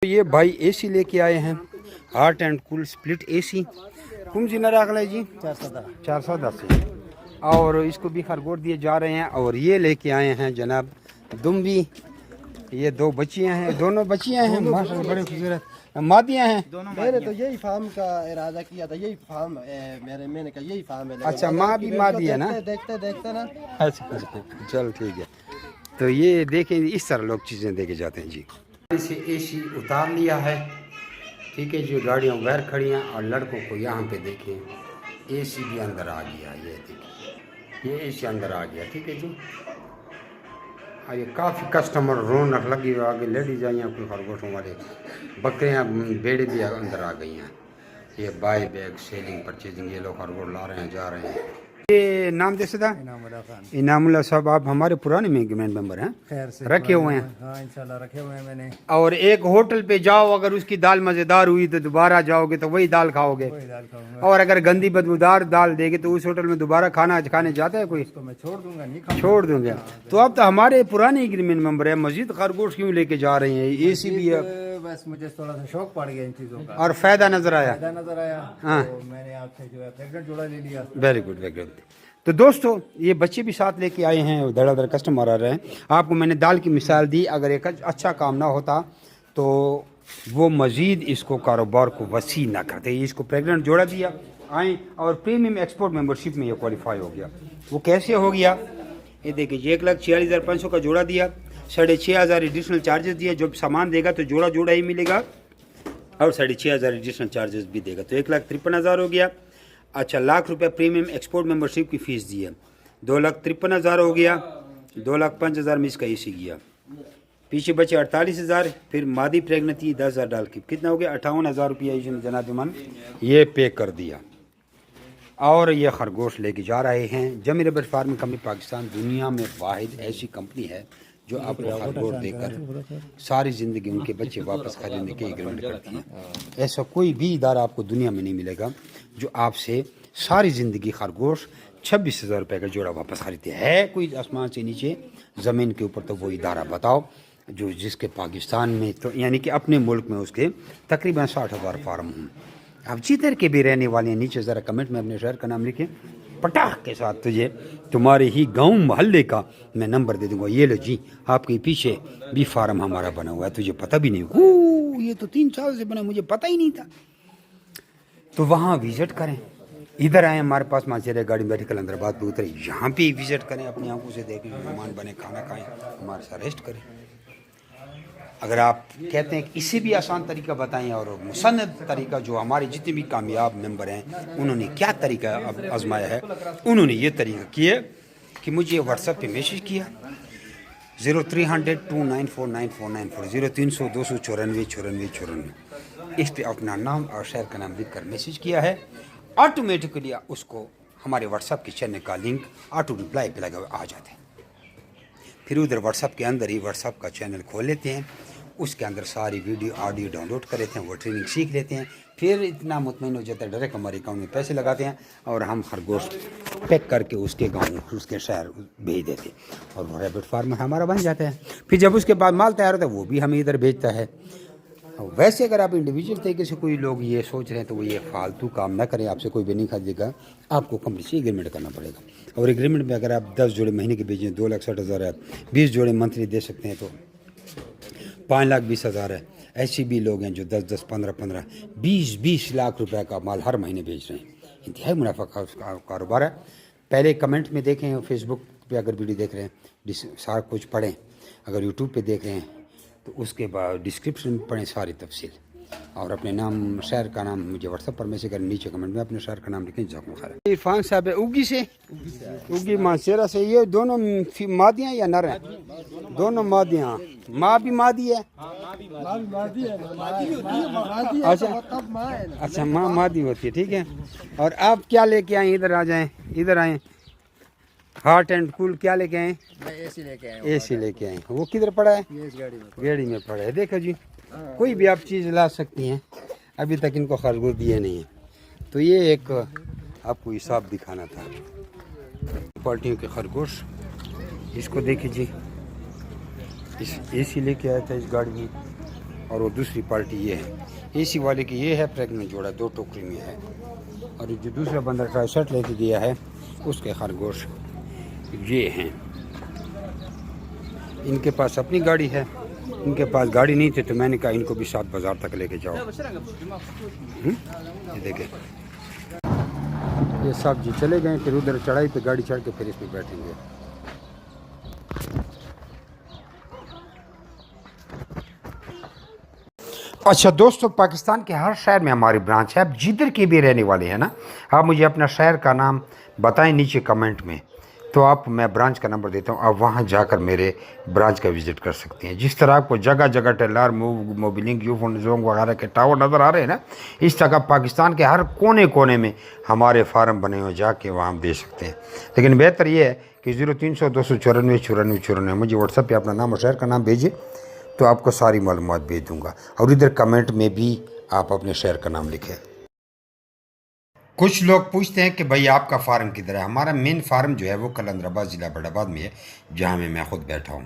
یہ بھائی اے سی لے کے آئے ہیں، ہاٹ اینڈ کول سپلٹ اے سی کم سی نہ راغلے جی 410 سے، اور اس کو بھی خرگوش دیے جا رہے ہیں. اور یہ لے کے آئے ہیں جناب دمبی، یہ دو بچیاں ہیں، دونوں بچیاں ہیں ماشاءاللہ بڑے خوبصورت مادیاں ہیں. میرے تو یہی فارم کا ارادہ کیا تھا، یہی فارم میں نے کہا یہی فارم ہے. اچھا ماں بھی مادی ہے نا؟ دیکھتے نا. اچھا چل ٹھیک ہے. تو یہ دیکھیں اس طرح لوگ چیزیں دے کے جاتے ہیں جی. سے اے سی اتار لیا ہے، ٹھیک ہے جی. گاڑیاں غیر کھڑی ہیں اور لڑکوں کو یہاں پہ دیکھیں اے سی بھی اندر آ گیا. یہ دیکھیں یہ اے سی اندر آ گیا، ٹھیک ہے جی. یہ کافی کسٹمر رونق لگی ہوئی آگے لیڈیز آئی ہیں، کوئی خرگوشوں والے بکریاں بیڑے بھی اندر آ گئی ہیں. یہ بائی بیگ سیلنگ پرچیزنگ، یہ لوگ خرگوش لا رہے ہیں جا رہے ہیں. یہ نام دے سدا انعام اللہ صاحب، آپ ہمارے پرانے مینجمنٹ ممبر ہیں، خیر سے رکھے ہوئے ہیں. ہاں انشاءاللہ رکھے ہوئے ہیں میں نے. اور ایک ہوٹل پہ جاؤ، اگر اس کی دال مزیدار ہوئی تو دوبارہ جاؤ گے تو وہی دال کھاؤ گے، وہی دال کھاؤں گا. اور اگر گندی بدبودار دال دے گے تو اس ہوٹل میں دوبارہ کھانے جاتا ہے کوئی؟ تو میں چھوڑ دوں گا، نہیں کھاؤں گا. چھوڑ دوں گے. تو اب تو ہمارے پرانے ایگریمنٹ ممبر ہیں، مزید خرگوش کیوں لے کے جا رہے ہیں؟ اے سی بھی ہے. بس مجھے تھوڑا سا شوق پڑ گیا ان چیزوں کا اور فائدہ نظر آیا. فائدہ نظر آیا ہاں. تو میں نے آپ سے جو ہے پریگننٹ جوڑا لے لیا. Very good very good. تو دوستو یہ بچے بھی ساتھ لے کے آئے ہیں، دڑا دڑ کسٹمر آ رہے ہیں. آپ کو میں نے دال کی مثال دی، اگر ایک اچھا کام نہ ہوتا تو وہ مزید اس کو کاروبار کو وسیع نہ کرتے. اس کو پریگننٹ جوڑا دیا آئیں، اور پریمیم ایکسپورٹ ممبرشپ میں یہ کوالیفائی ہو گیا. وہ کیسے ہو گیا؟ یہ دیکھیں 1,46,500 کا جوڑا دیا، 6,500 ایڈیشنل چارجز دیا. جو سامان دے گا تو جوڑا ہی ملے گا، اور 6,500 ایڈیشنل چارجز بھی دے گا، تو 1,53,000 ہو گیا. اچھا ₹1,00,000 پریمیم ایکسپورٹ ممبرشپ کی فیس دی ہے، 2,53,000 ہو گیا. 2,05,000 میں اس کا اے سی گیا. پیچھے بچے 48,000. پھر مادی پریگننسی $10,000 کی، کتنا ہو گیا؟ ₹58,000 جناب من یہ پے کر دیا. اور یہ خرگوش لے کے جا رہے ہیں. جمی ربر فارمنگ کمپنی پاکستان دنیا میں واحد ایسی کمپنی ہے جو آپ کو خرگوش دے کر ساری زندگی ان کے بچے واپس خریدنے کے ایگریمنٹ کرتی ہیں. ایسا کوئی بھی ادارہ آپ کو دنیا میں نہیں ملے گا جو آپ سے ساری زندگی خرگوش 26,000 روپے کا جوڑا واپس خریدتے ہے. کوئی آسمان سے نیچے زمین کے اوپر تو وہ ادارہ بتاؤ جو جس کے پاکستان میں تو یعنی کہ اپنے ملک میں اس کے تقریباً 60,000 فارم ہوں. آپ جدھر کے بھی رہنے والے ہیں نیچے ذرا کمنٹ میں اپنے شہر کا نام لکھیں، پٹاخ کے ساتھ تجھے تمہارے ہی گاؤں محلے کا میں نمبر دے دوں گا. یہ لو جی، آپ کے پیچھے بھی فارم ہمارا بنا ہوا ہے، تجھے پتہ بھی نہیں. یہ تو 3 سال سے بنا، مجھے پتہ ہی نہیں تھا. تو وہاں وزٹ کریں. ادھر آئیں ہمارے پاس مانچیرے گاڑی میڈیکل اندر آباد پہ اترے، یہاں پہ وزٹ کریں، اپنی آنکھوں سے دیکھیں، مہمان بنے، کھانا کھائیں، ہمارے ساتھ ریسٹ کریں. اگر آپ کہتے ہیں کہ اسے بھی آسان طریقہ بتائیں، اور مسند طریقہ جو ہمارے جتنے بھی کامیاب ممبر ہیں انہوں نے کیا طریقہ آزمایا ہے، انہوں نے یہ طریقہ کیا کہ مجھے واٹس ایپ پہ میسیج کیا 0300294994 0300 294 اس پہ اپنا نام اور شہر کا نام لکھ کر میسیج کیا ہے. آٹومیٹکلی اس کو ہمارے واٹس ایپ کے چینل کا لنک آٹو رپلائی پہ لگا آ جاتے ہیں. پھر ادھر واٹس ایپ کے اندر ہی واٹس ایپ کا چینل کھول لیتے ہیں، اس کے اندر ساری ویڈیو آڈیو ڈاؤن لوڈ کر لیتے ہیں، وہ ٹریننگ سیکھ لیتے ہیں. پھر اتنا مطمئن ہو جاتا ہے، ڈائریکٹ ہمارے اکاؤنٹ میں پیسے لگاتے ہیں اور ہم خرگوش پیک کر کے اس کے گاؤں اس کے شہر بھیج دیتے ہیں، اور وہ ریبٹ فارمر ہمارا بن جاتا ہے. پھر جب اس کے بعد مال تیار ہوتا ہے وہ بھی ہمیں ادھر بھیجتا ہے. ویسے اگر آپ انڈیویجول طریقے سے کوئی لوگ یہ سوچ رہے ہیں تو وہ یہ فالتو کام نہ کریں. آپ سے کوئی بھی نہیں خریدے گا، آپ کو کمپنی سے ایگریمنٹ کرنا پڑے گا. اور ایگریمنٹ میں اگر آپ 10 جوڑے مہینے کے بھیجیں 2,60,000 ہے، 20 جوڑے منتھلی دے سکتے ہیں تو 5,20,000 ہے. ایسے بھی لوگ ہیں جو 10 15 20 لاکھ روپے کا مال ہر مہینے بیچ رہے ہیں. انتہائی منافع کا کاروبار ہے. پہلے کمنٹ میں دیکھیں، فیس بک پہ اگر ویڈیو دیکھ رہے ہیں سارا کچھ پڑھیں، اگر یوٹیوب پہ دیکھ رہے ہیں تو اس کے بعد ڈسکرپشن میں پڑھیں ساری تفصیل، اور اپنے نام شہر کا نام مجھے واٹس ایپ پر میسج کریں، نیچے کمنٹ میں اپنے شہر کا نام لکھیں. جزاکم اللہ خیر. عرفان صاحب ہے اوگی سے، اوگی مانسیرا سے. یہ دونوں مادیاں یا نر ہیں؟ دونوں مادیاں. ماں بھی مادی ہے؟ اچھا ماں مادی ہوتی ہے، ٹھیک ہے. اور آپ کیا لے کے آئیں؟ ادھر آ جائیں، ادھر آئیں. ہاٹ اینڈ کول کیا لے کے آئیں؟ اے سی لے کے آئے. اے سی لے کے آئیں. وہ کدھر پڑا ہے؟ گاڑی میں پڑا ہے. دیکھو جی، کوئی بھی آپ چیز لا سکتی ہیں. ابھی تک ان کو خرگوش دیے نہیں ہیں، تو یہ ایک آپ کو حساب دکھانا تھا. کوالٹیوں کے خرگوش اس کو دیکھیں جی. اس اے سی لے کے آیا تھا اس گاڑی میں. اور وہ دوسری پالٹی یہ ہے. اے سی والے کی یہ ہے پریگننٹ جوڑا 2 ٹوکری میں ہے. اور جو دوسرا بندہ ٹرائی سیٹ لے کے گیا ہے اس کے خرگوش یہ ہیں. ان کے پاس اپنی گاڑی ہے, ان کے پاس گاڑی نہیں تھی تو میں نے کہا ان کو بھی ساتھ بازار تک لے کے جاؤ. یہ دیکھیں یہ صاحب جی چلے گئے, پھر ادھر چڑھائی پہ گاڑی چڑھ کے پھر اس پہ بیٹھیں گے. اچھا دوستو, پاکستان کے ہر شہر میں ہماری برانچ ہے. آپ جدھر کے بھی رہنے والے ہیں نا, آپ مجھے اپنا شہر کا نام بتائیں نیچے کمنٹ میں, تو آپ میں برانچ کا نمبر دیتا ہوں, آپ وہاں جا کر میرے برانچ کا وزٹ کر سکتے ہیں. جس طرح آپ کو جگہ جگہ ٹیلار, موبی-لنک, یوفون, زونگ وغیرہ کے ٹاور نظر آ رہے ہیں نا, اس طرح پاکستان کے ہر کونے کونے میں ہمارے فارم بنے ہوئے, جا کے وہاں ہم دے سکتے ہیں. لیکن بہتر یہ ہے کہ 0300 294 94 94 مجھے واٹس ایپ پہ اپنا نام اور شہر کا نام بھیجیے, تو آپ کو ساری معلومات بھیج دوں گا. اور ادھر کمنٹ میں بھی آپ اپنے شہر کا نام لکھیں. کچھ لوگ پوچھتے ہیں کہ بھائی آپ کا فارم کدھر ہے. ہمارا مین فارم جو ہے وہ قلندر آباد ضلع بڑھ آباد میں ہے, جہاں میں خود بیٹھا ہوں.